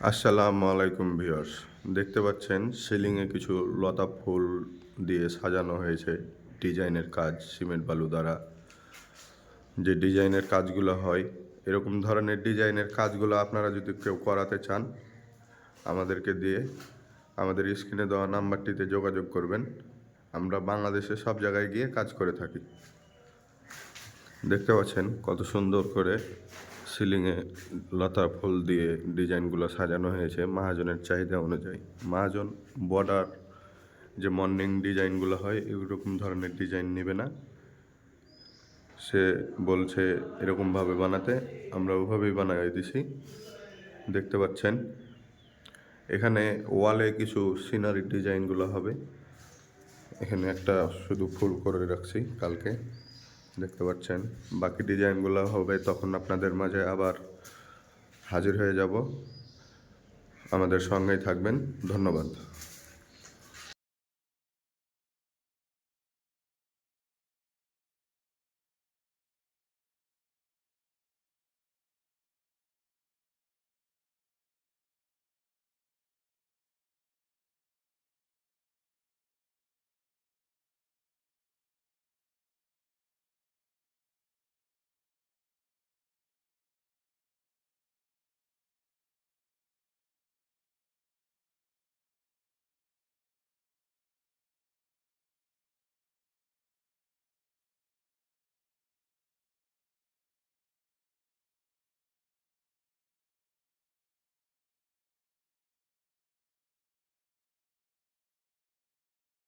আসসালামু আলাইকুম ভিউয়ার্স। দেখতে পাচ্ছেন সিলিংয়ে কিছু লতা ফুল দিয়ে সাজানো হয়েছে ডিজাইনের কাজ সিমেন্ট বালু দ্বারা। যে ডিজাইনের কাজগুলো হয় এরকম ধরনের ডিজাইনের কাজগুলো আপনারা যদি কেউ করাতে চান আমাদেরকে দিয়ে আমাদের স্ক্রিনে দেওয়া নাম্বারটিতে যোগাযোগ করবেন। আমরা বাংলাদেশে সব জায়গায় গিয়ে কাজ করে থাকি। দেখতে পাচ্ছেন কত সুন্দর করে সিলিংয়ে লতা ফুল দিয়ে ডিজাইনগুলো সাজানো হয়েছে মহাজনের চাহিদা অনুযায়ী। মহাজন বর্ডার যে মর্নিং ডিজাইনগুলো হয় এরকম ধরনের ডিজাইন নেবে না, সে বলছে এরকমভাবে বানাতে, আমরা ওভাবেই বানাই দিছি। দেখতে পাচ্ছেন এখানে ওয়ালে কিছু সিনারি ডিজাইনগুলো হবে। এখানে একটা শুধু ফুল করে রাখছি কালকে, দেখতে পাচ্ছেন। বাকি ডিজাইনগুলো হবে তখন আপনাদের মাঝে আবার হাজির হয়ে যাব। আমাদের সঙ্গেই থাকবেন। ধন্যবাদ।